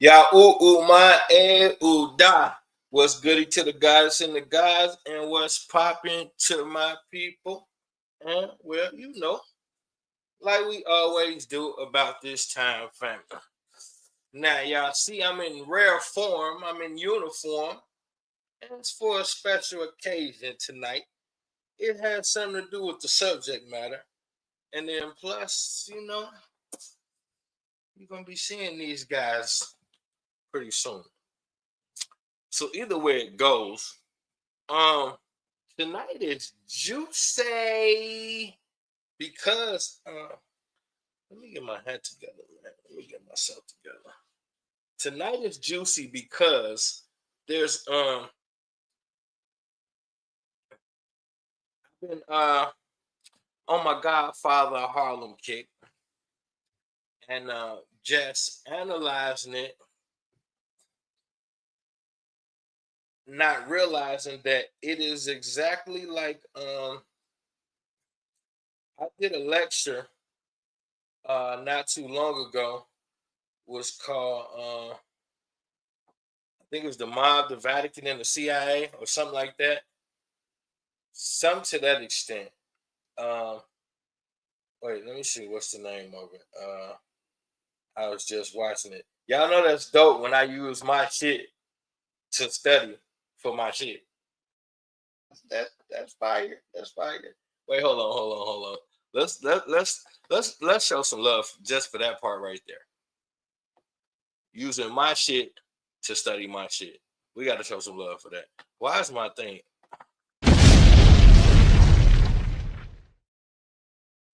Ya my da. What's goody to the guys and the guys, and what's popping to my people? And well, like we always do about this time, family. Now, y'all see, I'm in rare form. I'm in uniform, and it's for a special occasion tonight. It has something to do with the subject matter, and then plus, you're gonna be seeing these guys pretty soon. So either way it goes, um, tonight is juicy because let me get my head together, man. Let me get myself together. Tonight is juicy because there's been on my Godfather Harlem kick and just analyzing it, not realizing that it is exactly like I did a lecture not too long ago, was called I think it was the mob, the Vatican, and the CIA, or something like that. Some to that extent. Um, Wait, let me see. What's the name of it? I was just watching it. Y'all know that's dope when I use my shit to study for my shit. That's fire. That's fire. Wait, hold on. Let's show some love just for that part right there. Using my shit to study my shit. We got to show some love for that. Why is my thing?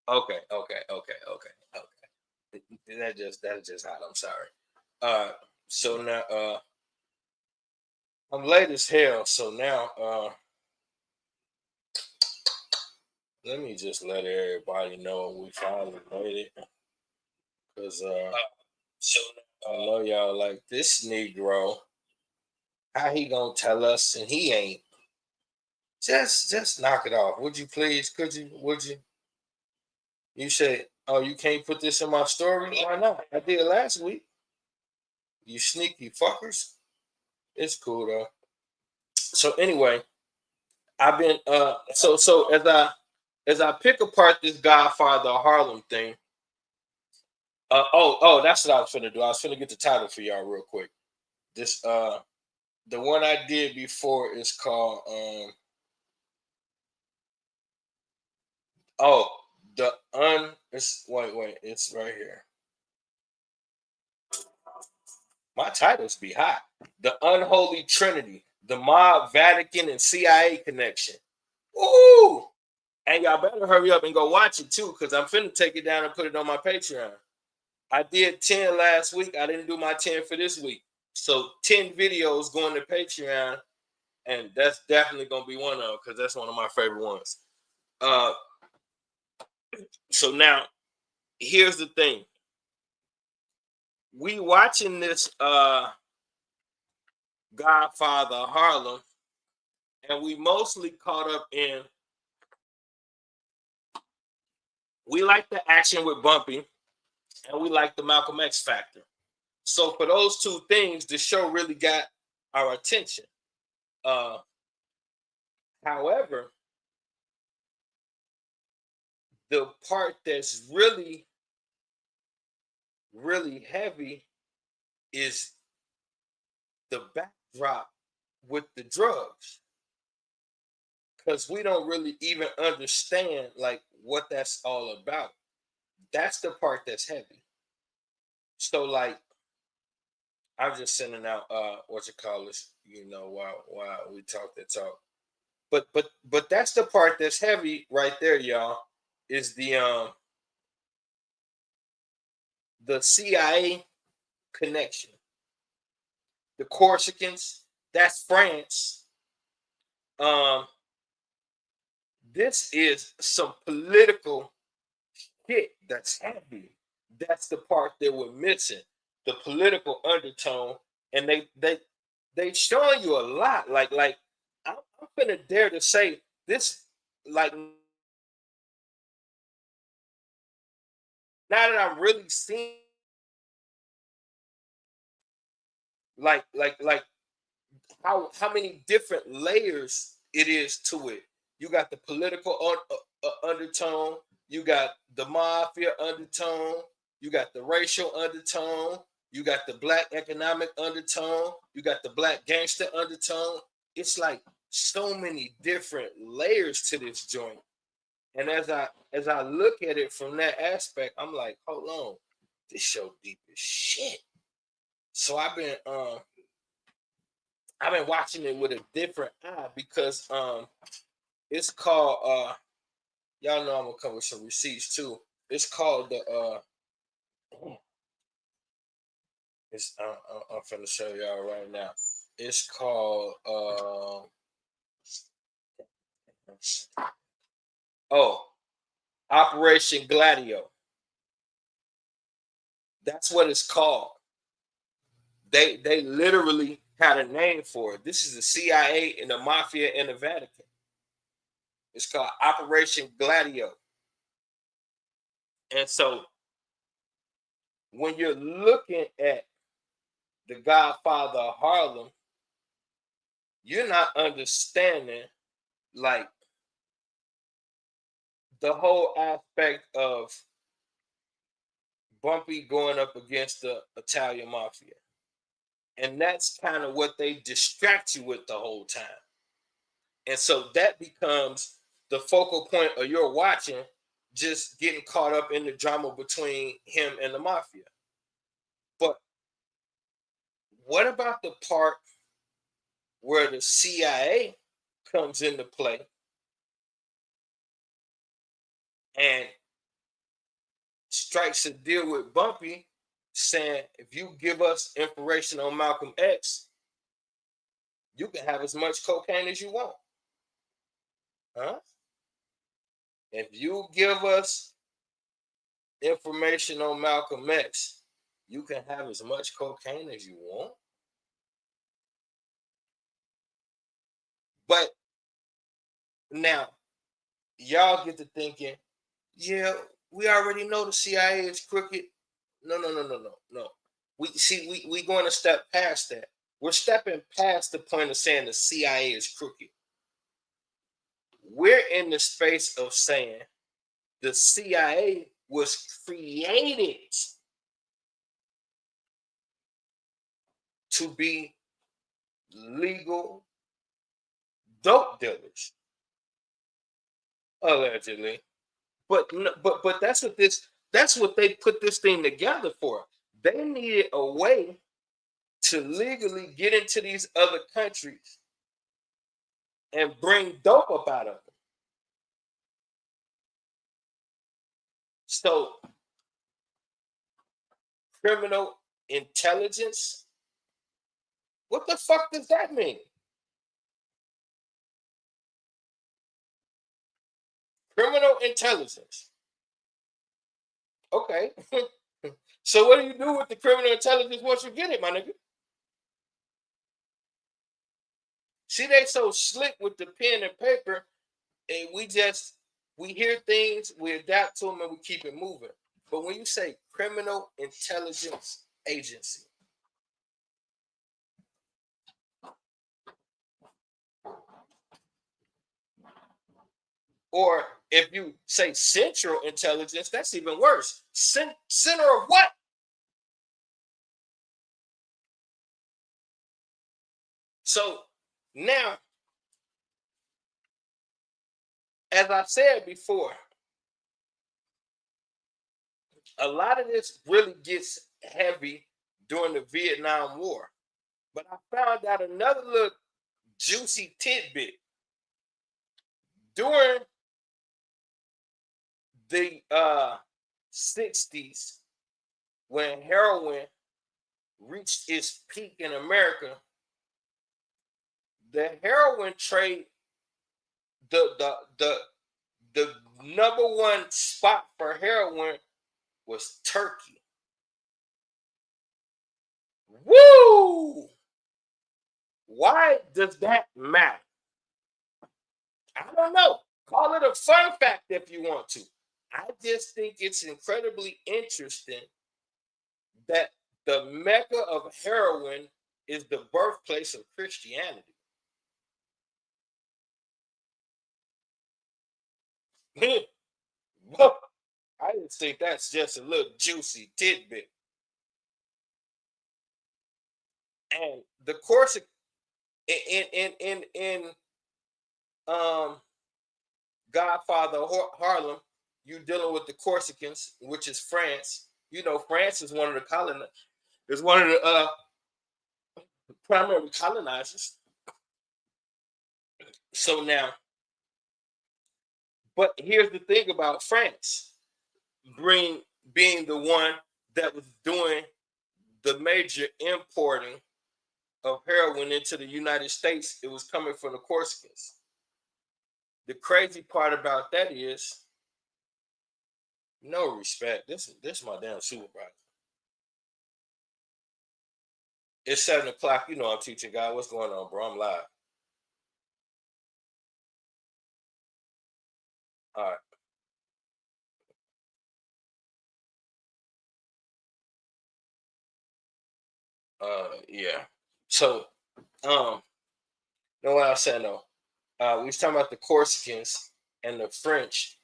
Okay. That's just hot. I'm sorry. Uh, so now I'm late as hell. So now let me just let everybody know we finally made it, because so I know y'all like this Negro. How he gonna tell us and he ain't? Just knock it off, would you please? Could you? Would you? You say, oh, you can't put this in my story? Why not? I did last week. You sneaky fuckers. It's cool though. So anyway, I've been so as I pick apart this Godfather Harlem thing. That's what I was finna do. I was finna get the title for y'all real quick. This the one I did before is called oh the un it's wait it's right here. My titles be hot. The Unholy Trinity, the Mob, Vatican, and CIA connection. Ooh! And y'all better hurry up and go watch it too, because I'm finna take it down and put it on my Patreon. I did 10 last week. I didn't do my 10 for this week. So 10 videos going to Patreon, and that's definitely gonna be one of them because that's one of my favorite ones. Uh so now here's the thing. We watching this Godfather Harlem, and we mostly caught up in we like the action with Bumpy, and we like the Malcolm X factor. So for those two things, the show really got our attention. Uh However, the part that's really heavy is the backdrop with the drugs, because we don't really even understand like what that's all about. That's the part that's heavy. So like I'm just sending out what you call this, while we talk that talk. But that's the part that's heavy right there, y'all. Is the CIA connection. The Corsicans, that's France. Um, this is some political shit that's heavy. That's the part that we're missing. The political undertone, and they showing you a lot. Like I'm gonna dare to say this. Like now that I'm really seeing like how many different layers it is to it. You got the political undertone, you got the mafia undertone, you got the racial undertone, you got the black economic undertone, you got the black gangster undertone. It's like so many different layers to this joint. And as I look at it from that aspect, I'm like, hold on, this show deep as shit. So I've been watching it with a different eye because it's called y'all know I'm gonna come with some receipts too. It's called the it's I'm finna show y'all right now. It's called oh, Operation Gladio. That's what it's called. They literally had a name for it. This is the CIA and the Mafia in the Vatican. It's called Operation Gladio. And so when you're looking at the Godfather of Harlem, you're not understanding like the whole aspect of Bumpy going up against the Italian Mafia. And that's kind of what they distract you with the whole time. And so that becomes the focal point of your watching, just getting caught up in the drama between him and the Mafia. But what about the part where the CIA comes into play and strikes a deal with Bumpy, saying if you give us information on Malcolm X, you can have as much cocaine as you want. Huh? If you give us information on Malcolm X, you can have as much cocaine as you want. But now, y'all get to thinking, yeah, we already know the CIA is crooked. No. We going to step past that. We're stepping past the point of saying the CIA is crooked. We're in the space of saying the CIA was created to be legal dope dealers, allegedly. But that's what they put this thing together for. They needed a way to legally get into these other countries and bring dope up out of them. So criminal intelligence, what the fuck does that mean? Criminal intelligence. Okay. So what do you do with the criminal intelligence once you get it, my nigga? See, they so slick with the pen and paper, and we hear things, we adapt to them, and we keep it moving. But when you say criminal intelligence agency, or if you say central intelligence, that's even worse. Center of what? So now, as I said before, a lot of this really gets heavy during the Vietnam War. But I found out another little juicy tidbit. During the 60s, when heroin reached its peak in America, the heroin trade, the number one spot for heroin was Turkey. Woo! Why does that matter? I don't know. Call it a fun fact if you want to. I just think it's incredibly interesting that the mecca of heroin is the birthplace of Christianity. Well, I just think that's just a little juicy tidbit. And the Corsican in um Godfather Harlem, you dealing with the Corsicans, which is France. You know, France is one of the is one of the primary colonizers. So now, but here's the thing about France, bring being the one that was doing the major importing of heroin into the United States. It was coming from the Corsicans. The crazy part about that is no respect. This is my damn supervisor. It's 7 o'clock. You know I'm teaching God. What's going on, bro? I'm live. All right. Yeah. So, know what I was saying though? We was talking about the Corsicans and the French,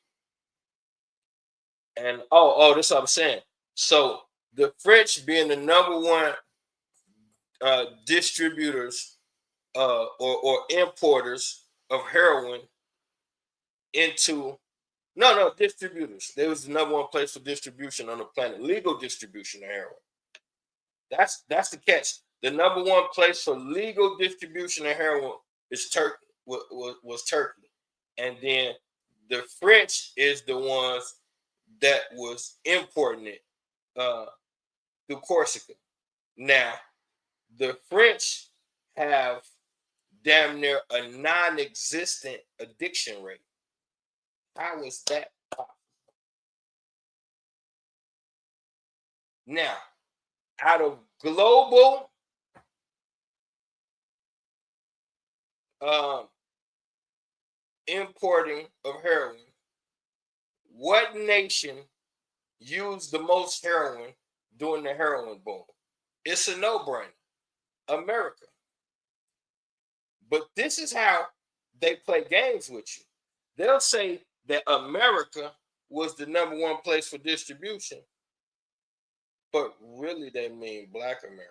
and this is what I'm saying. So the French being the number one distributors or importers of heroin into distributors. There was the number one place for distribution on the planet, legal distribution of heroin. That's the catch. The number one place for legal distribution of heroin is Turkey. Was Turkey, and then the French is the ones that was importing it through Corsica. Now, the French have damn near a non-existent addiction rate. How is that possible? Now, out of global um, importing of heroin, what nation used the most heroin during the heroin boom? It's a no-brainer. America. But this is how they play games with you. They'll say that America was the number one place for distribution, but really they mean Black America.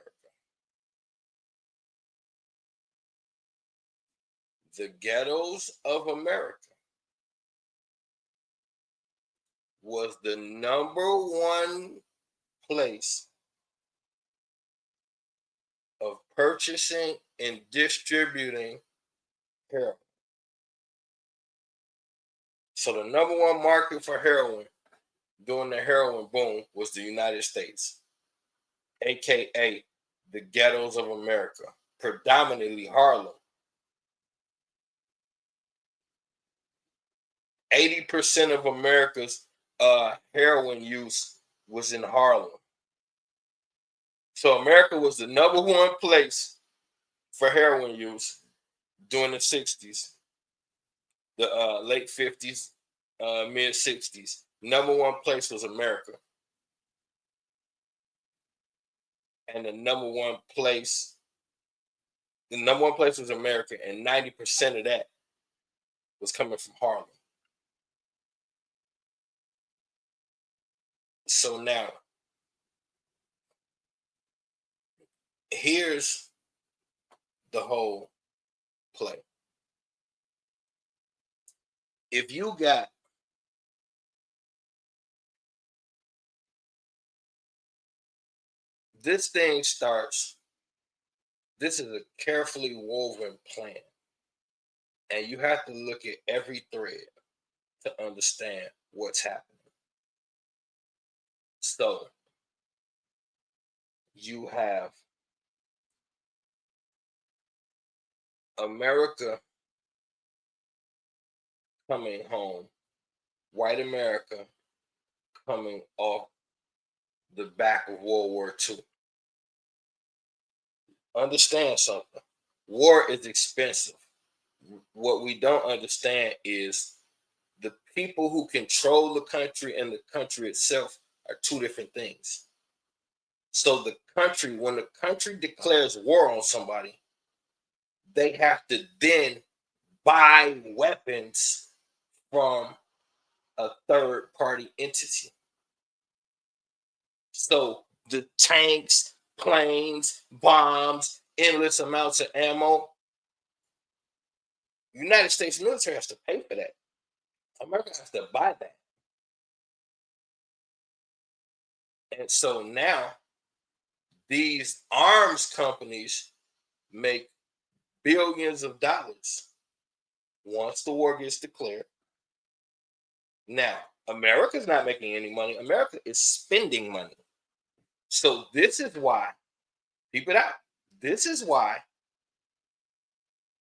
The ghettos of America was the number one place of purchasing and distributing heroin. So the number one market for heroin during the heroin boom was the United States, aka the ghettos of America, predominantly Harlem. 80% of America's heroin use was in Harlem. So America was the number one place for heroin use during the 60s, the late 50s, mid 60s. Number one place was America. And the number one place was America, and 90% of that was coming from Harlem. So now, here's the whole play. If you got this thing starts, this is a carefully woven plan. And you have to look at every thread to understand what's happening. So you have America coming home, white America coming off the back of World War II. Understand something. War is expensive. What we don't understand is the people who control the country and the country itself are two different things. So when the country declares war on somebody, they have to then buy weapons from a third party entity. So the tanks, planes, bombs, endless amounts of ammo, United States military has to pay for that. America has to buy that. And so now these arms companies make billions of dollars once the war gets declared. Now, America's not making any money. America is spending money. So this is why, keep it out. This is why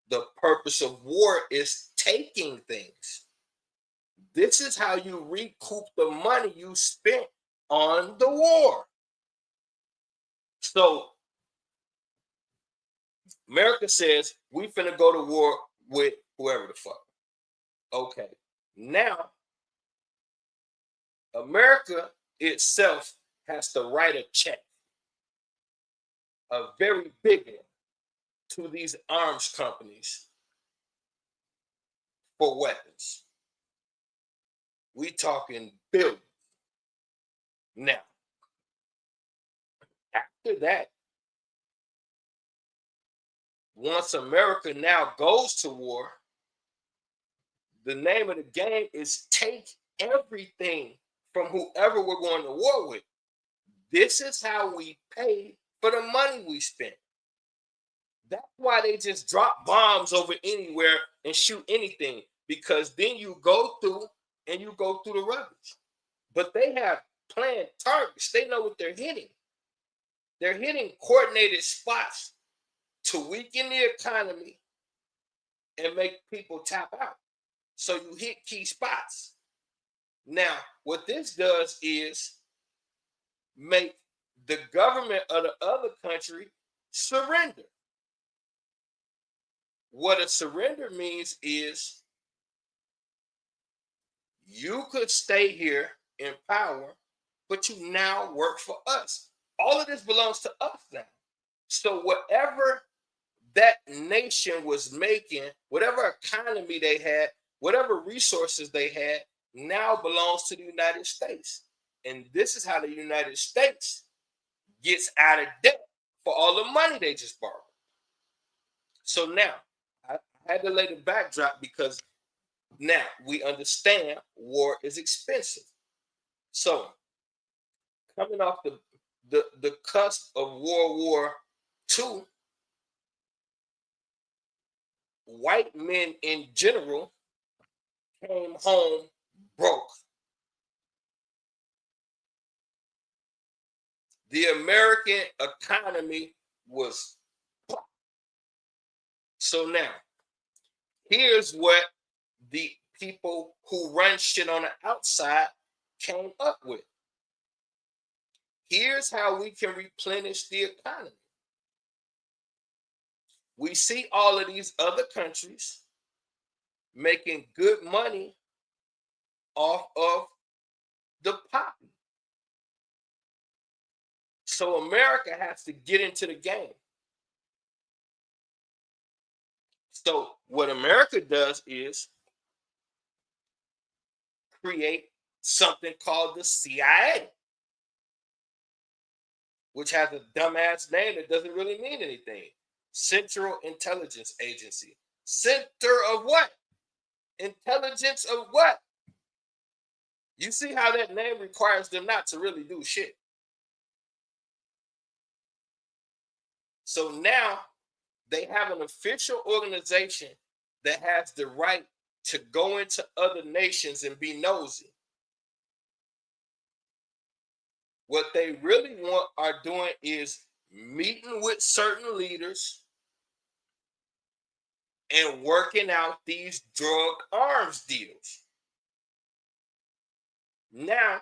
the purpose of war is taking things. This is how you recoup the money you spent on the war. So America says we finna go to war with whoever the fuck. Okay. Now, America itself has to write a check, a very big one, to these arms companies for weapons. We talking billions. Now, after that, once America now goes to war, the name of the game is take everything from whoever we're going to war with. This is how we pay for the money we spent. That's why they just drop bombs over anywhere and shoot anything, because then you go through the rubbish. But they have planned targets. They know what they're hitting. They're hitting coordinated spots to weaken the economy and make people tap out. So you hit key spots. Now, what this does is make the government of the other country surrender. What a surrender means is you could stay here in power, but you now work for us. All of this belongs to us now. So whatever that nation was making, whatever economy they had, whatever resources they had, now belongs to the United States. And this is how the United States gets out of debt for all the money they just borrowed. So now, I had to lay the backdrop because now we understand war is expensive. So, coming off the cusp of World War II, white men in general came home broke. The American economy was. So now, here's what the people who run shit on the outside came up with. Here's how we can replenish the economy. We see all of these other countries making good money off of the poppy. So America has to get into the game. So what America does is create something called the CIA, which has a dumbass name that doesn't really mean anything. Central Intelligence Agency. Center of what? Intelligence of what? You see how that name requires them not to really do shit. So now they have an official organization that has the right to go into other nations and be nosy. What they really are doing is meeting with certain leaders and working out these drug arms deals. Now,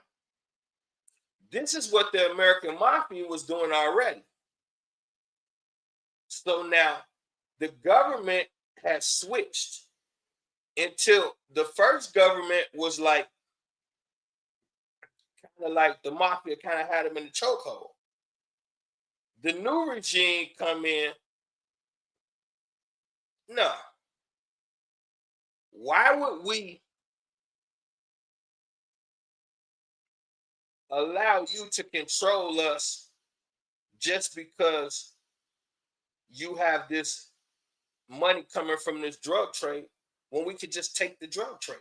this is what the American Mafia was doing already. So now the government has switched until the first government was like, kind of like the Mafia kind of had them in the chokehold. The new regime come in. No. Why would we allow you to control us just because you have this money coming from this drug trade when we could just take the drug trade?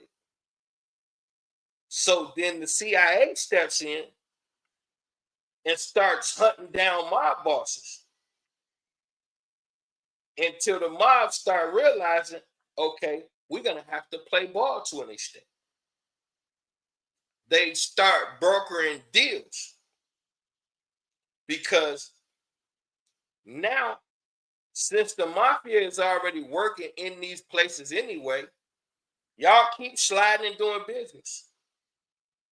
So then the CIA steps in and starts hunting down mob bosses until the mob start realizing, okay, we're going to have to play ball to an extent. They start brokering deals because now, since the mafia is already working in these places anyway, y'all keep sliding and doing business.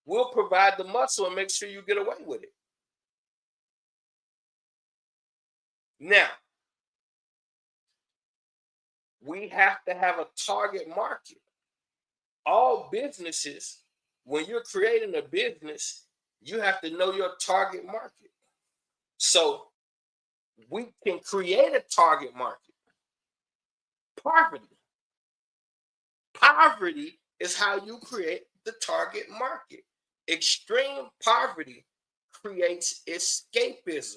We'll provide the muscle and make sure you get away with it. Now, we have to have a target market. All businesses, when you're creating a business, you have to know your target market. So we can create a target market. Poverty. Poverty is how you create the target market. Extreme poverty creates escapism.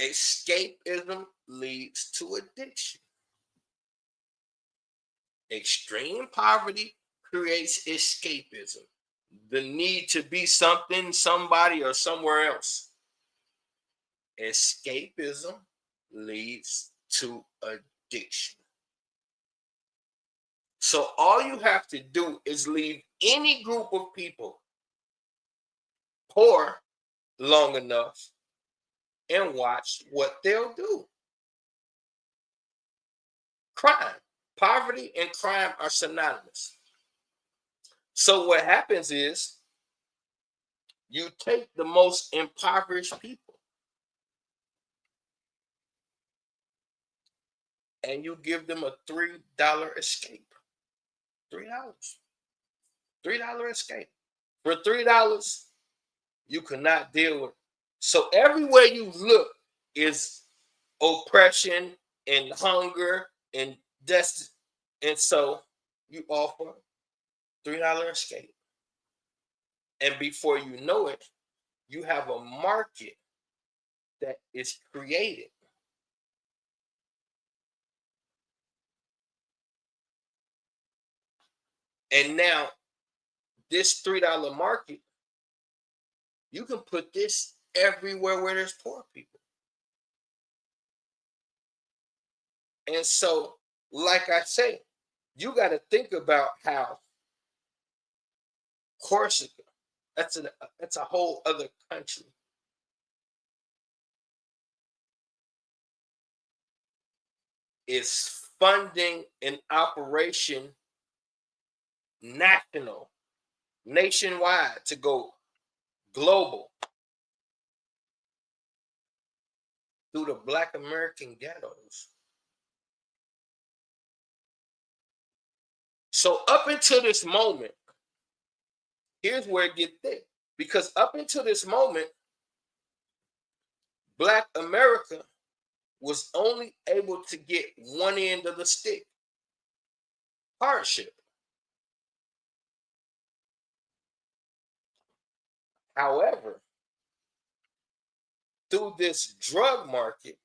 Escapism leads to addiction. Extreme poverty creates escapism. The need to be something, somebody, or somewhere else. Escapism leads to addiction. So all you have to do is leave any group of people poor long enough and watch what they'll do. Crime. Poverty and crime are synonymous. So what happens is you take the most impoverished people and you give them a $3 escape. $3. $3 escape. For $3, you cannot deal with it. So everywhere you look is oppression and hunger and destiny. And so you offer $3 escape. And before you know it, you have a market that is created. And now this $3 market, you can put this everywhere where there's poor people. And so, like I say, you got to think about how Corsica, that's a whole other country, is funding an operation nationwide to go global through the Black American ghettos. So up until this moment, here's where it gets thick. Because up until this moment, Black America was only able to get one end of the stick. Hardship. However, through this drug market,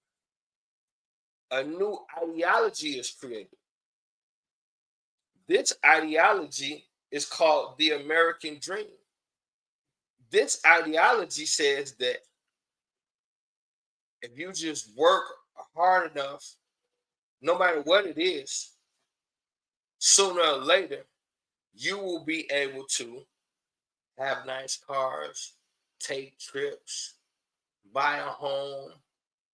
a new ideology is created. This ideology is called the American Dream. This ideology says that if you just work hard enough, no matter what it is, sooner or later, you will be able to have nice cars, take trips, buy a home,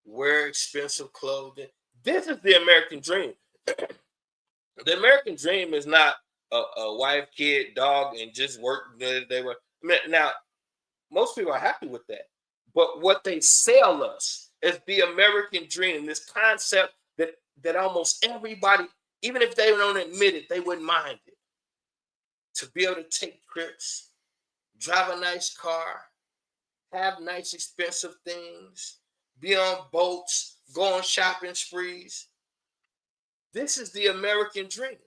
wear expensive clothing. This is the American dream. The American dream is not a wife, kid, dog, and just work. They were now. Most people are happy with that, but what they sell us is the American dream. This concept that almost everybody, even if they don't admit it, they wouldn't mind it. To be able to take trips, drive a nice car, have nice expensive things, be on boats, go on shopping sprees. This is the American dream.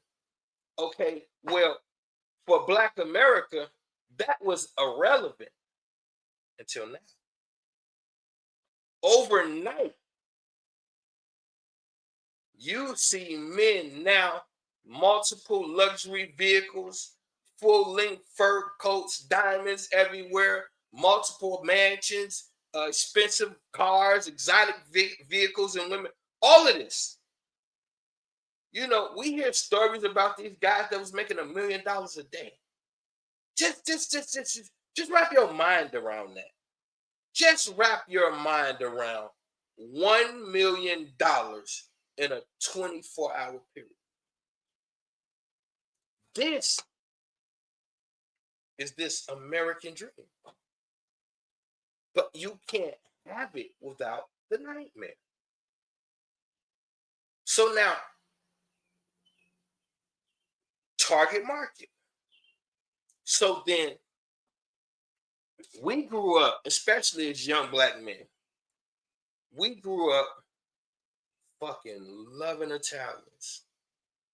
Okay, well, for Black America, that was irrelevant until now. Overnight, you see men now, multiple luxury vehicles, full-length fur coats, diamonds everywhere, multiple mansions, expensive cars, exotic vehicles, and women. All of this. You know, we hear stories about these guys that was making $1 million a day. Just wrap your mind around that. Just wrap your mind around $1 million in a 24-hour period. This is this American dream. But you can't have it without the nightmare. So now, target market. So then, we grew up, especially as young Black men, we grew up fucking loving Italians.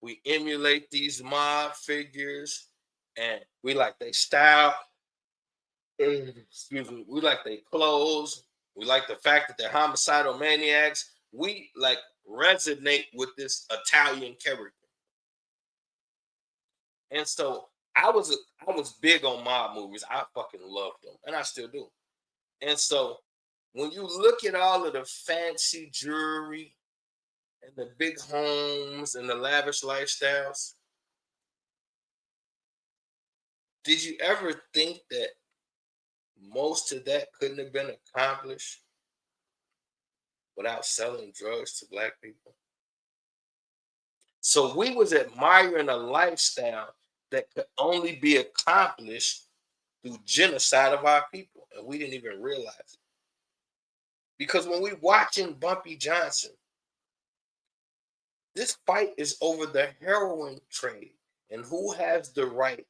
We emulate these mob figures, and we like their style. Excuse me. We like their clothes. We like the fact that they're homicidal maniacs. We like resonate with this Italian character. And so I was big on mob movies. I fucking loved them, and I still do. And so when you look at all of the fancy jewelry and the big homes and the lavish lifestyles, did you ever think that most of that couldn't have been accomplished without selling drugs to Black people? So we was admiring a lifestyle that could only be accomplished through genocide of our people, and we didn't even realize it. Because when we watching Bumpy Johnson, this fight is over the heroin trade and who has the right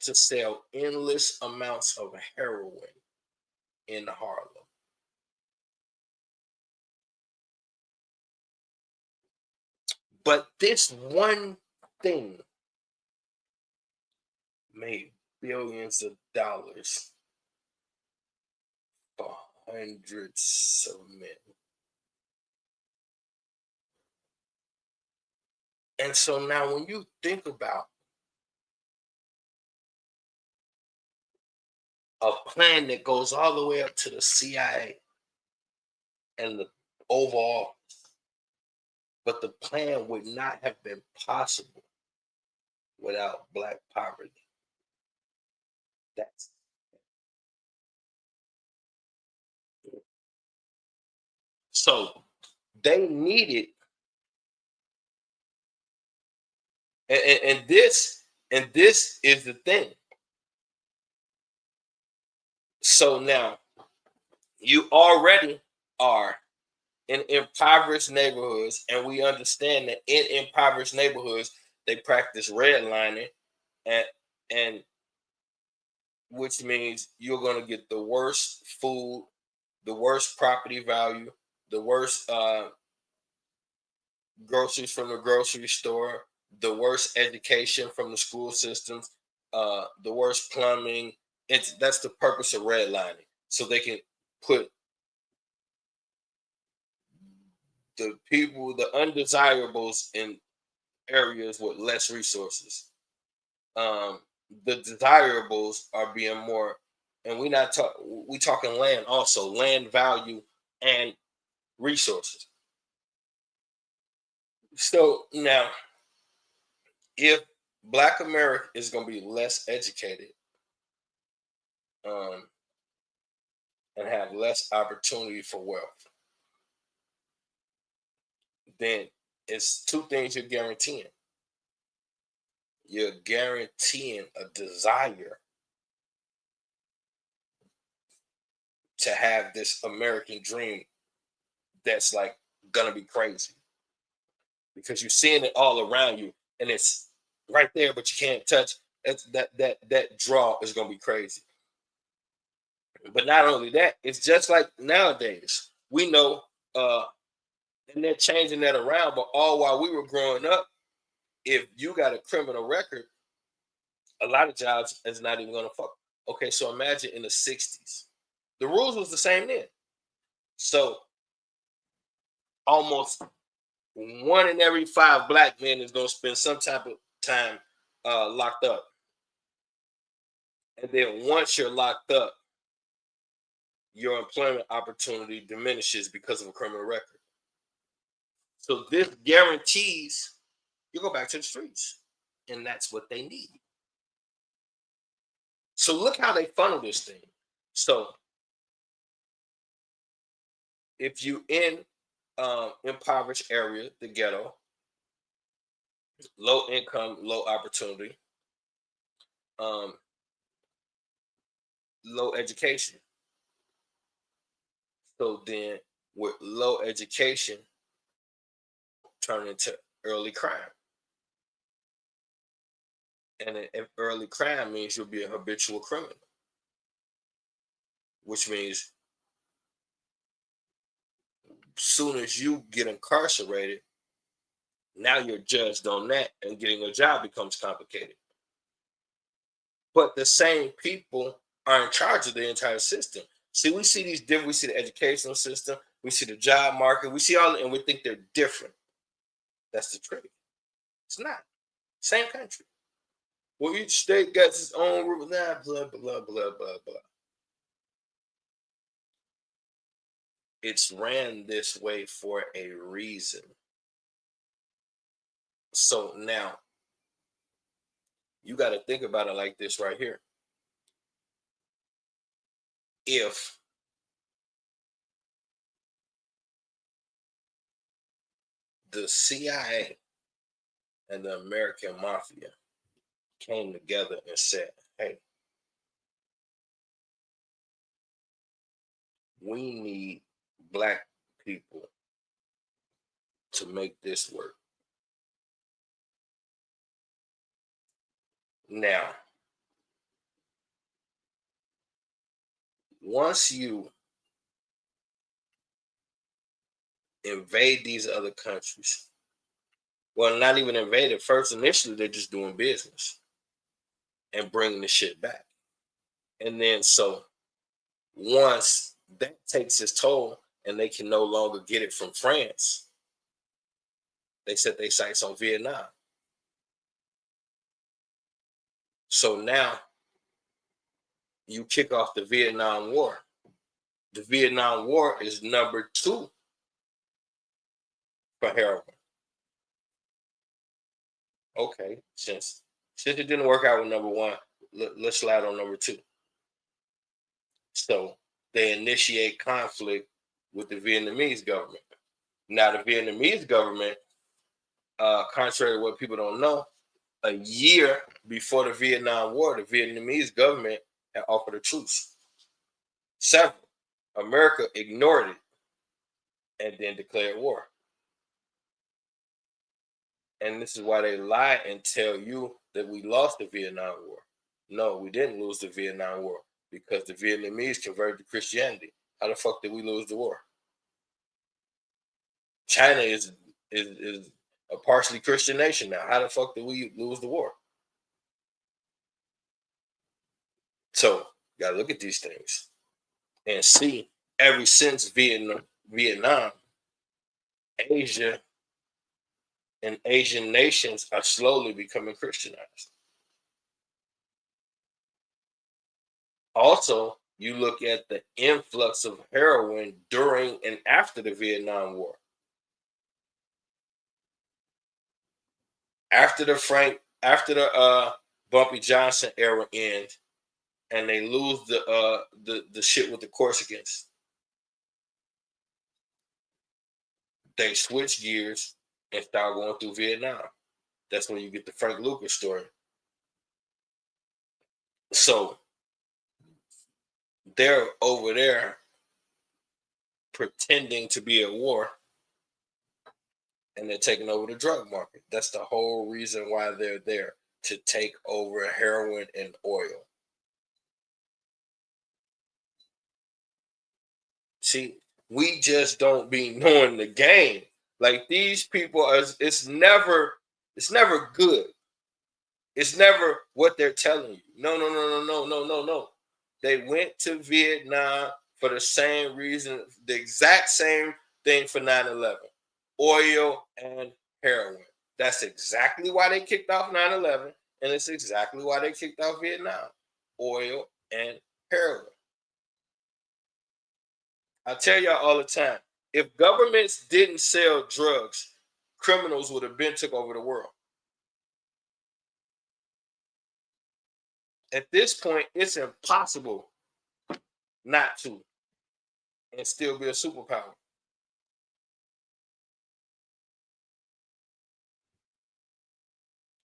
to sell endless amounts of heroin in Harlem. But this one thing made billions of dollars for hundreds of men. And so now when you think about a plan that goes all the way up to the CIA and the overall, but the plan would not have been possible without Black poverty. That's so they needed, and this is the thing. So now you already are in impoverished neighborhoods, and we understand that in impoverished neighborhoods they practice redlining, and which means you're going to get the worst food, the worst property value, the worst groceries from the grocery store, the worst education from the school systems, the worst plumbing. That's the purpose of redlining, so they can put the people, the undesirables, in areas with less resources. The desirables are being more, and we talking land also, land value and resources. So now, if Black America is going to be less educated, and have less opportunity for wealth, then it's two things you're guaranteeing. You're guaranteeing a desire to have this American dream that's like gonna be crazy, because you're seeing it all around you and it's right there, but you can't touch. That draw is gonna be crazy. But not only that, it's just like nowadays. We know, and they're changing that around. But all while we were growing up, if you got a criminal record, a lot of jobs is not even going to fuck. Okay, so imagine in the '60s, the rules was the same then. So almost one in every five black men is going to spend some type of time locked up. And then once you're locked up, your employment opportunity diminishes because of a criminal record. So this guarantees you go back to the streets. And that's what they need. So look how they funnel this thing. So if you in impoverished area, the ghetto, low income, low opportunity, um, low education. So then with low education, turn into early crime. And early crime means you'll be a habitual criminal, which means soon as you get incarcerated, now you're judged on that, and getting a job becomes complicated. But the same people are in charge of the entire system. See, we see these different. We see the educational system, we see the job market, we see all, and we think they're different. That's the trick. It's not. Same country. Well, each state got its own rule. Nah, blah blah blah blah blah. It's ran this way for a reason. So now you got to think about it like this right here. If the CIA and the American Mafia came together and said, hey, we need black people to make this work. Now, once you invade these other countries, well, not even invaded. First, initially, they're just doing business and bringing the shit back. And then, so once that takes its toll and they can no longer get it from France, they set their sights on Vietnam. So now you kick off the Vietnam War. The Vietnam War is number 2 for heroin. Okay, since it didn't work out with number 1, let's slide on number 2. So they initiate conflict with the Vietnamese government. Now the Vietnamese government, contrary to what people don't know, a year before the Vietnam War, the Vietnamese government had offered a truce. Several. America ignored it and then declared war. And this is why they lie and tell you that we lost the Vietnam War. No, we didn't lose the Vietnam War because the Vietnamese converted to Christianity. How the fuck did we lose the war? China is a partially Christian nation now. How the fuck did we lose the war? So you gotta look at these things and see. Ever since Vietnam, Asia and Asian nations are slowly becoming Christianized. Also, you look at the influx of heroin during and after the Vietnam War. After the Bumpy Johnson era ends, and they lose the shit with the Corsicans, they switch gears and start going through Vietnam. That's when you get the Frank Lucas story. So they're over there pretending to be at war, and they're taking over the drug market. That's the whole reason why they're there, to take over heroin and oil. See, we just don't be knowing the game. Like these people are, it's never good. It's never what they're telling you. No. They went to Vietnam for the same reason, the exact same thing for 9/11. Oil and heroin. That's exactly why they kicked off 9/11, and it's exactly why they kicked off Vietnam. Oil and heroin. I tell y'all all the time, if governments didn't sell drugs, criminals would have been took over the world. At this point, it's impossible not to and still be a superpower.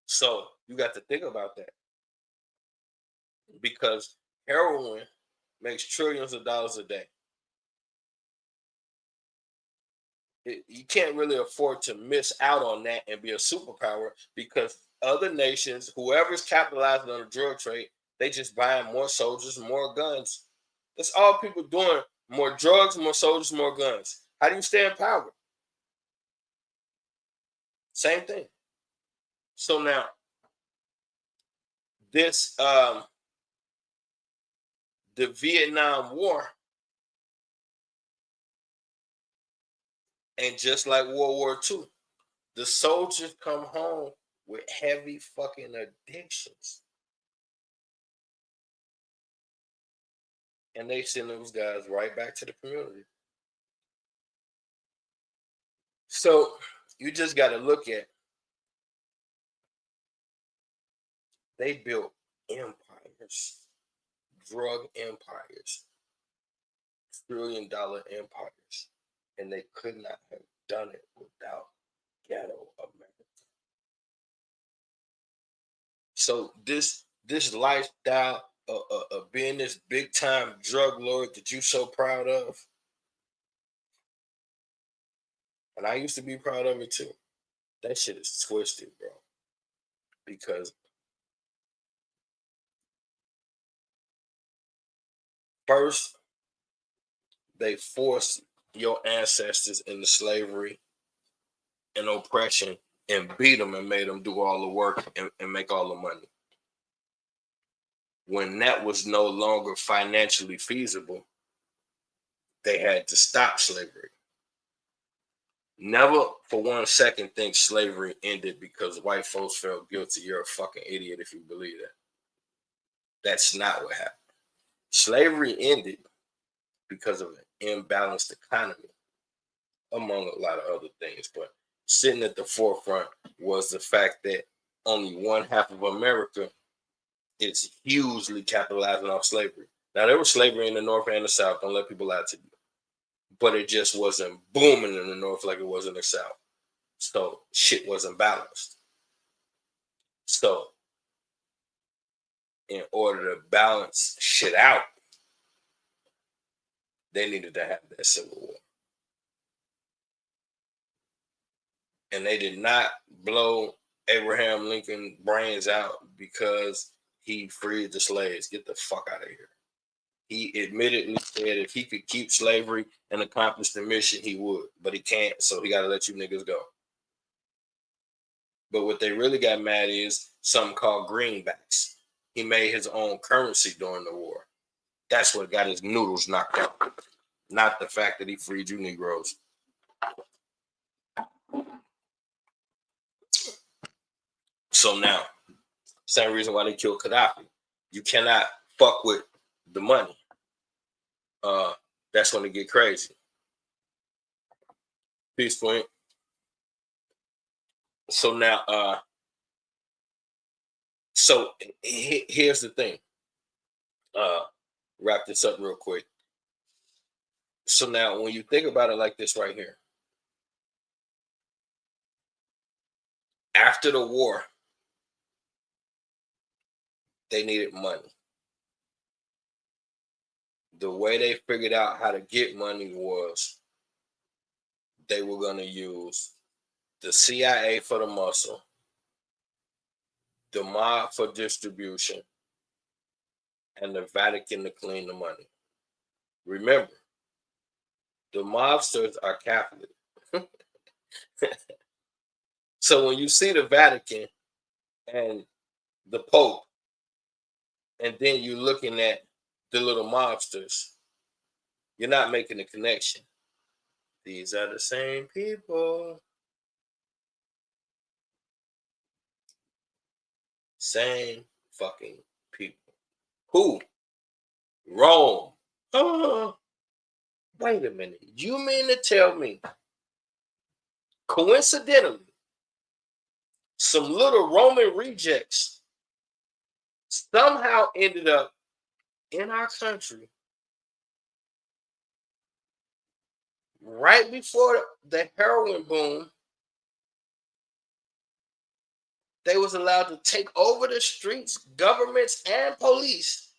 So you got to think about that because heroin makes trillions of dollars a day. You can't really afford to miss out on that and be a superpower because other nations, whoever's capitalizing on the drug trade, they just buying more soldiers, more guns. That's all people doing. More drugs, more soldiers, more guns. How do you stay in power? Same thing. So now this the Vietnam War, and just like World War II, the soldiers come home with heavy fucking addictions. And they send those guys right back to the community. So you just got to look at, they built empires, drug empires, $1 trillion empires, and they could not have done it without ghetto America. So this lifestyle of being this big time drug lord that you so proud of, and I used to be proud of it too. That shit is twisted, bro. Because first they forced your ancestors into slavery and oppression and beat them and made them do all the work and make all the money. When that was no longer financially feasible, they had to stop slavery. Never for 1 second think slavery ended because white folks felt guilty. You're a fucking idiot if you believe that. That's not what happened. Slavery ended because of an imbalanced economy, among a lot of other things. But sitting at the forefront was the fact that only one half of America is hugely capitalizing off slavery. Now, there was slavery in the North and the South. Don't let people lie to you. But it just wasn't booming in the North like it was in the South. So shit wasn't balanced. So in order to balance shit out, they needed to have that civil war. And they did not blow Abraham Lincoln brains out because he freed the slaves. Get the fuck out of here. He admittedly said if he could keep slavery and accomplish the mission, he would. But he can't, so he got to let you niggas go. But what they really got mad is something called greenbacks. He made his own currency during the war. That's what got his noodles knocked out. Not the fact that he freed you Negroes. So now, same reason why they killed Gaddafi. You cannot fuck with the money. That's when it get crazy. Peace point. So now, so here's the thing. Wrap this up real quick. So now, when you think about it like this right here, after the war, they needed money. The way they figured out how to get money was they were going to use the CIA for the muscle, the mob for distribution, and the Vatican to clean the money. Remember, The mobsters are Catholic. So when you see the Vatican and the Pope, and then you're looking at the little mobsters, you're not making the connection. These are the same people. Same fucking people. Who? Rome. Oh, wait a minute. You mean to tell me, coincidentally, some little Roman rejects somehow ended up in our country right before the heroin boom? They was allowed to take over the streets, governments, and police,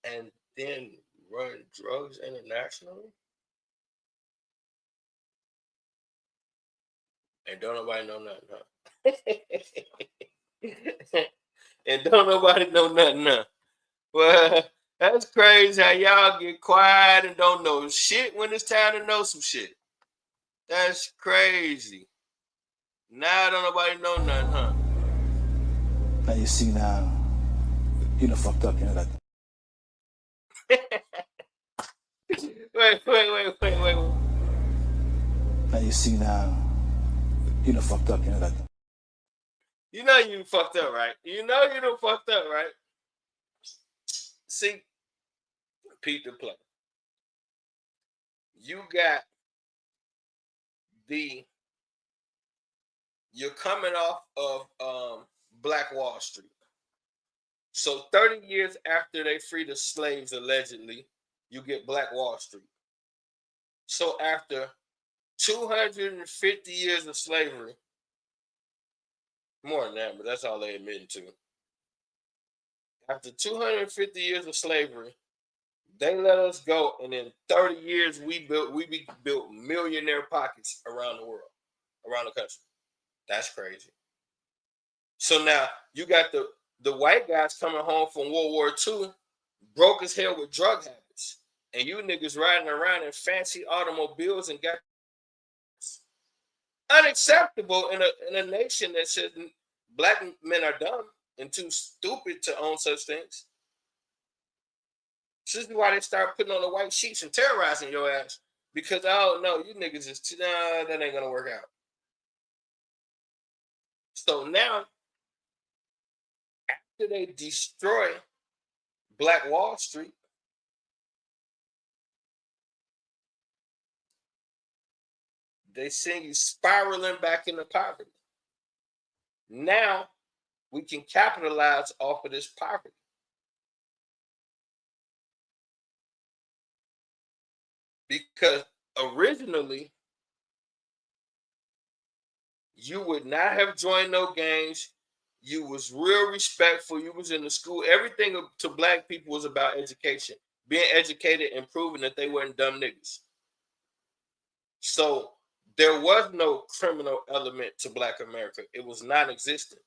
and then run drugs internationally. And don't nobody know nothing, huh? And don't nobody know nothing, huh? Well, that's crazy how y'all get quiet and don't know shit when it's time to know some shit. That's crazy. Now don't nobody know nothing, huh? Now you see now, you done fucked up, you know that. Wait. Now you see now, you done fucked up, you know that. You know you fucked up, right? You know you done fucked up, right? See, Pete the play. You got the you're coming off of Black Wall Street. So 30 years after they free the slaves, allegedly, you get Black Wall Street. So after 250 years of slavery, more than that, but that's all they admitted to. After 250 years of slavery, they let us go, and in 30 years we built millionaire pockets around the world, around the country. That's crazy. So now you got the white guys coming home from World War II, broke as hell with drug habits, and you niggas riding around in fancy automobiles and got unacceptable in a nation that says black men are dumb and too stupid to own such things. This is why they start putting on the white sheets and terrorizing your ass. Because oh no, you niggas is nah, that ain't gonna work out. So now, after they destroy Black Wall Street, they send you spiraling back into poverty. Now we can capitalize off of this poverty. Because originally you would not have joined no gangs. You was real respectful. You was in the school. Everything to black people was about education, being educated and proving that they weren't dumb niggas. So there was no criminal element to Black America. It was non-existent.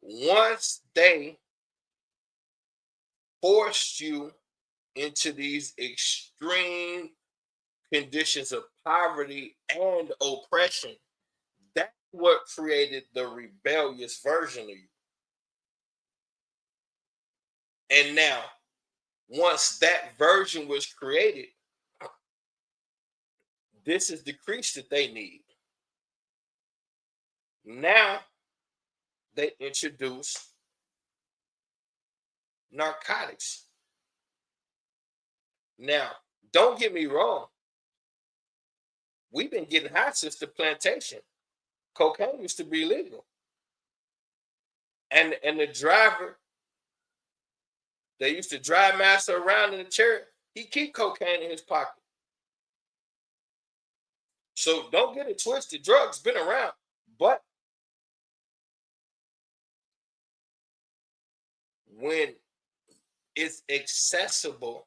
Once they forced you into these extreme conditions of poverty and oppression, that's what created the rebellious version of you. And now, once that version was created, this is the crease that they need. Now, they introduce narcotics. Now, don't get me wrong. We've been getting high since the plantation. Cocaine used to be legal. And the driver, they used to drive master around in the chariot. He keep cocaine in his pocket. So don't get it twisted. Drugs been around, but when it's accessible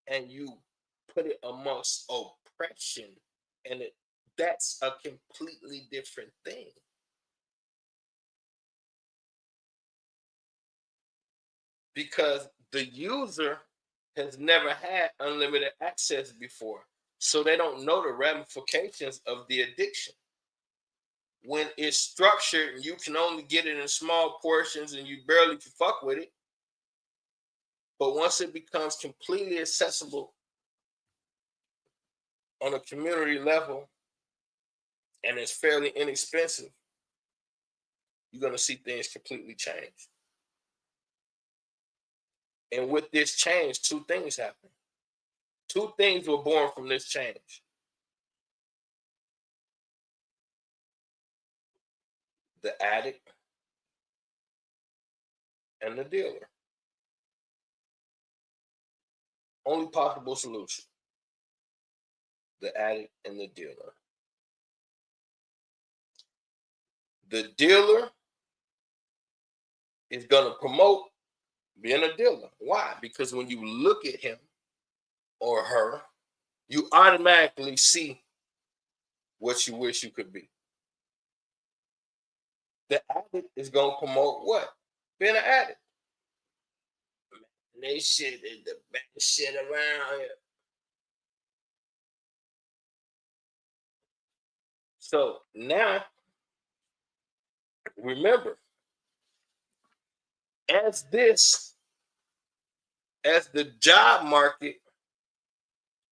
and you put it amongst oppression, and that's a completely different thing. because the user has never had unlimited access before. So they don't know the ramifications of the addiction. When it's structured and you can only get it in small portions and you barely can fuck with it. But once it becomes completely accessible on a community level and it's fairly inexpensive, you're going to see things completely change. And with this change, two things happen. Two things were born from this change. The addict and the dealer. Only possible solution. The addict and the dealer. The dealer is going to promote being a dealer. Why? Because when you look at him or her, you automatically see what you wish you could be. The addict is going to promote what? Being an addict. They shit is the best shit around here. So now, remember, as the job market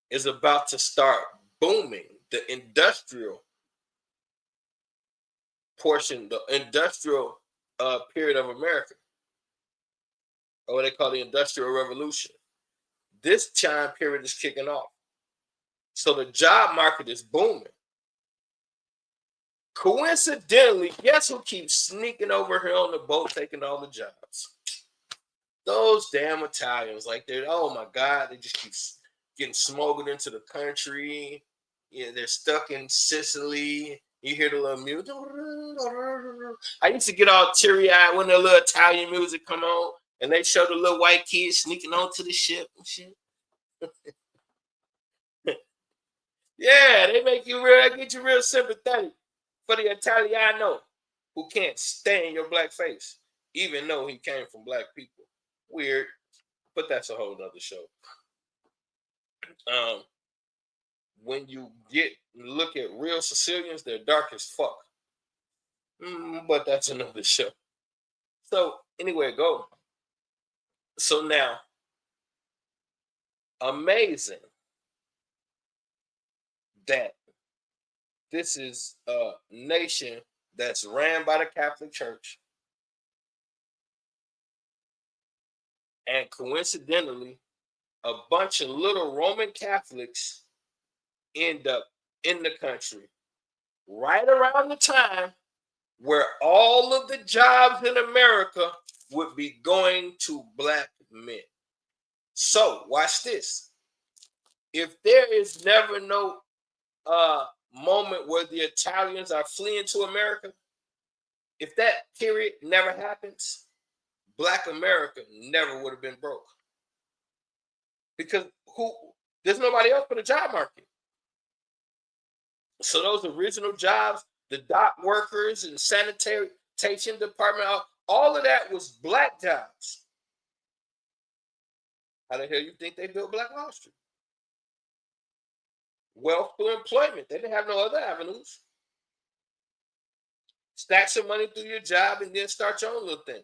is about to start booming, the industrial portion, the industrial period of America, or what they call the Industrial Revolution, this time period is kicking off. So the job market is booming. Coincidentally, guess who keeps sneaking over here on the boat taking all the jobs? Those damn Italians. Like, they're, oh my God, they just keep getting smuggled into the country. Yeah, they're stuck in Sicily. You hear the little music. I used to get all teary-eyed when the little Italian music come on and they show the little white kids sneaking onto the ship and shit. Yeah, they get you real sympathetic for the Italiano who can't stand your black face, even though he came from black people. Weird, but that's a whole nother show. When you look at real Sicilians, they're dark as fuck. But that's another show. So anyway, go. So now, amazing that this is a nation that's ran by the Catholic Church. And coincidentally, a bunch of little Roman Catholics end up in the country right around the time where all of the jobs in America would be going to black men. So watch this. If there is never no moment where the Italians are fleeing to America, if that period never happens, black America never would have been broke. Because there's nobody else for the job market. So those original jobs, the dock workers and sanitation department, all of that was black jobs. How the hell you think they built Black Wall Street? Wealth through employment. They didn't have no other avenues. Stack some money through your job and then start your own little thing.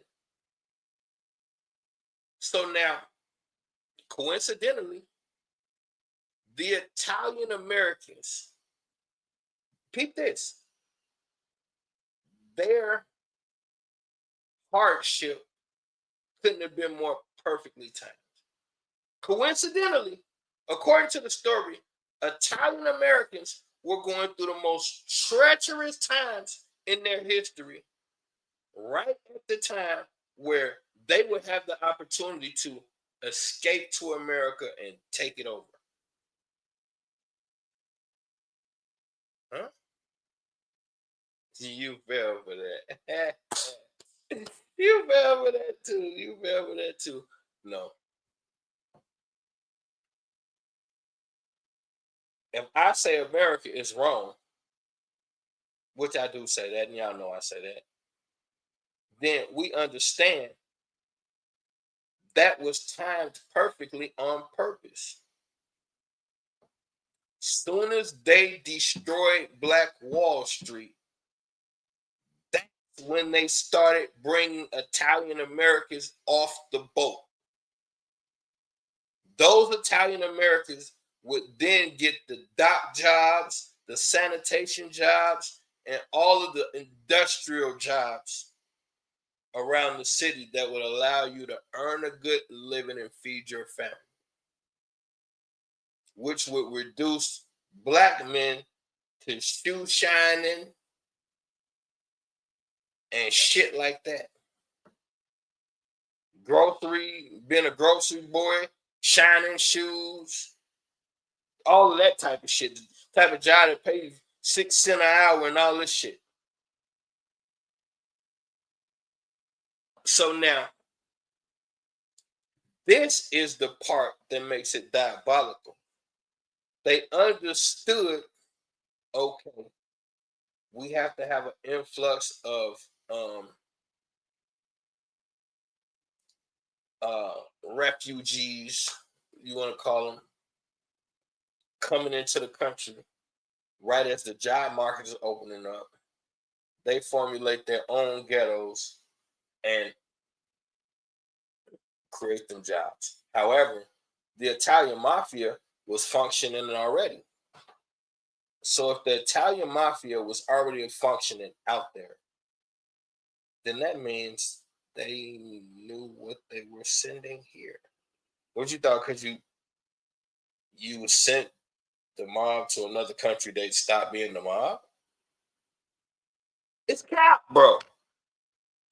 So now, coincidentally, the Italian Americans, peep this, their hardship couldn't have been more perfectly timed. Coincidentally, according to the story, Italian Americans were going through the most treacherous times in their history, right at the time where they would have the opportunity to escape to America and take it over. Huh? You fell for that. You fell for that too. You fell for that too. No. If I say America is wrong, which I do say that, and y'all know I say that, then we understand that was timed perfectly on purpose. Soon as they destroyed Black Wall Street, that's when they started bringing Italian Americans off the boat. Those Italian Americans would then get the dock jobs, the sanitation jobs, and all of the industrial jobs around the city that would allow you to earn a good living and feed your family, which would reduce Black men to shoe shining and shit like that. Being a grocery boy, shining shoes, all of that type of shit. The type of job that pays 6 cents an hour and all this shit. So now, this is the part that makes it diabolical. They understood, okay, we have to have an influx of refugees, you want to call them, coming into the country right as the job market is opening up. They formulate their own ghettos and create them jobs. However, the Italian mafia was functioning already. So if the Italian mafia was already functioning out there, then that means they knew what they were sending here. What you thought? Because you sent the mob to another country, they'd stop being the mob? It's cap, bro.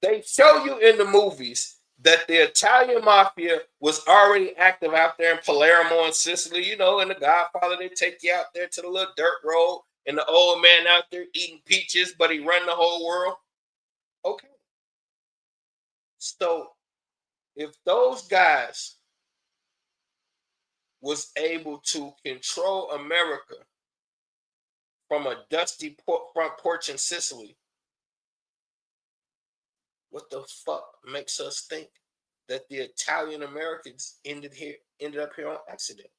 They show you in the movies that the Italian mafia was already active out there in Palermo and Sicily. You know, in The Godfather, they take you out there to the little dirt road, and the old man out there eating peaches, but he run the whole world. Okay. So if those guys was able to control America from a dusty front porch in Sicily, what the fuck makes us think that the Italian Americans ended up here on accident?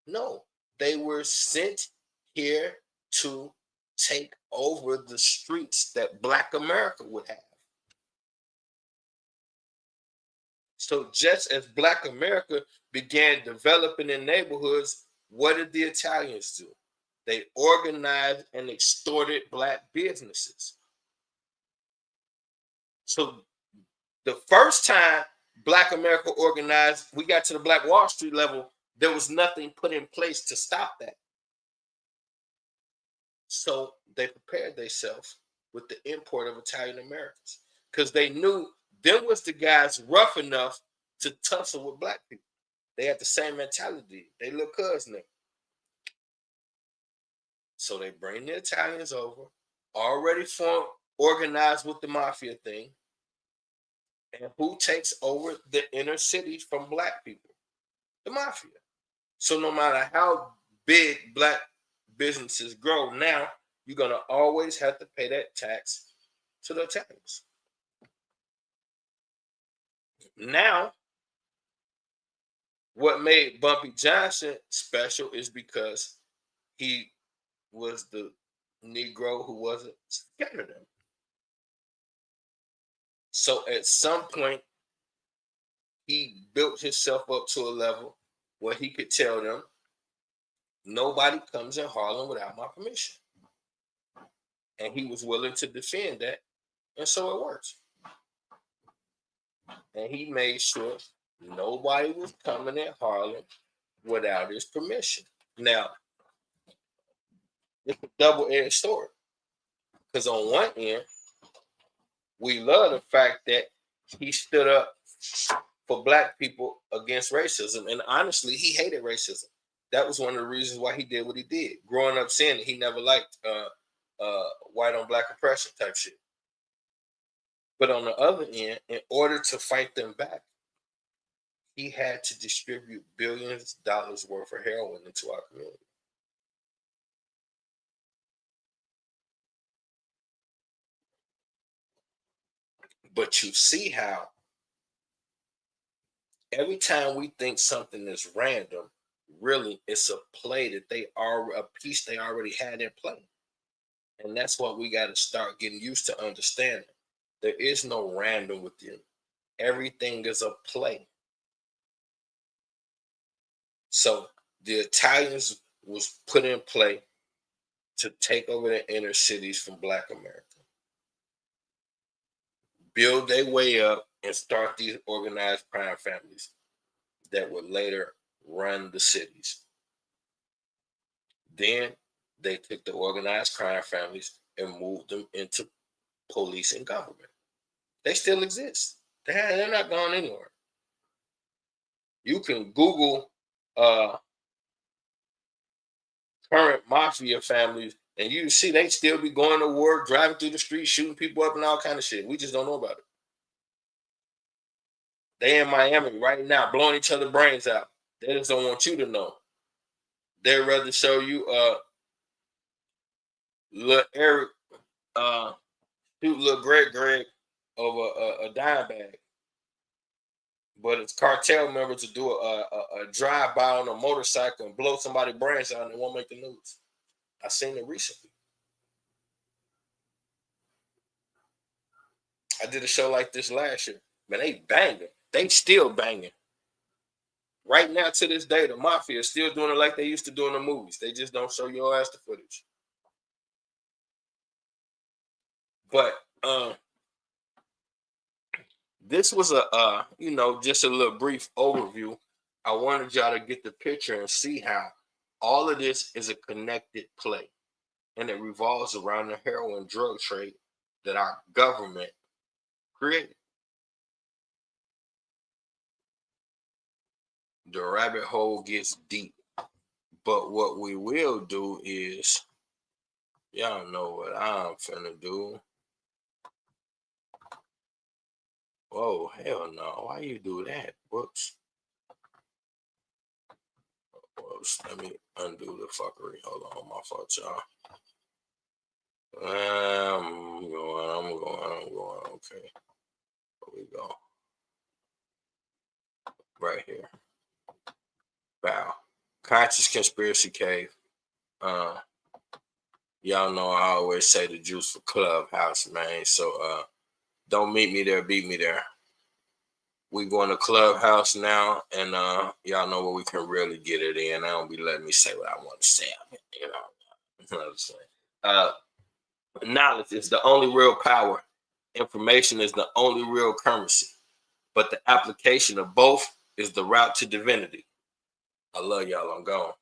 No, they were sent here to take over the streets that Black America would have. So just as Black America began developing in neighborhoods, what did the Italians do? They organized and extorted Black businesses. So the first time Black America organized, we got to the Black Wall Street level, there was nothing put in place to stop that. So they prepared themselves with the import of Italian Americans because they knew them was the guys rough enough to tussle with Black people. They had the same mentality. They little cousin. So they bring the Italians over, already organized with the mafia thing. And who takes over the inner cities from Black people? The mafia. So no matter how big Black businesses grow, now you're going to always have to pay that tax to the Italians. Now, what made Bumpy Johnson special is because he was the Negro who wasn't scared of them. So at some point, he built himself up to a level where he could tell them, nobody comes in Harlem without my permission. And he was willing to defend that. And so it works. And he made sure nobody was coming in Harlem without his permission. Now, it's a double-edged sword. Because on one end, we love the fact that he stood up for Black people against racism. And honestly, he hated racism. That was one of the reasons why he did what he did. Growing up saying that he never liked white on Black oppression type shit. But on the other end, in order to fight them back, he had to distribute billions of dollars worth of heroin into our community. But you see how every time we think something is random, really it's a play that they are a piece they already had in play. And that's what we got to start getting used to understanding. There is no random with you. Everything is a play. So the Italians was put in play to take over the inner cities from Black America, build their way up, and start these organized crime families that would later run the cities. Then they took the organized crime families and moved them into police and government. They still exist. They're not gone anywhere. You can Google current mafia families, and you see they still be going to work, driving through the streets, shooting people up, and all kind of shit. We just don't know about it. They in Miami right now, blowing each other brains out. They just don't want you to know. They'd rather show you little Eric shoot little Greg over a dime bag. But it's cartel members to do a drive-by on a motorcycle and blow somebody's brains out and it won't make the news. I seen it recently. I did a show like this last year. Man, they banging. They still banging. Right now, to this day, the mafia is still doing it like they used to do in the movies. They just don't show your ass the footage. But this was just a little brief overview. I wanted y'all to get the picture and see how all of this is a connected play. And it revolves around the heroin drug trade that our government created. The rabbit hole gets deep. But what we will do is, y'all know what I'm finna do. Whoa, hell no. Why you do that? Whoops. Let me undo the fuckery. Hold on, my fault, y'all. I'm going. Okay. Here we go. Right here. Bow. Conscious Conspiracy Cave. Y'all know I always say the juice for Clubhouse, man. So don't meet me there, beat me there. We going to Clubhouse now, and y'all know where we can really get it in. I don't be letting me say what I want to say. You know what I'm saying? Knowledge is the only real power. Information is the only real currency. But the application of both is the route to divinity. I love y'all. I'm gone.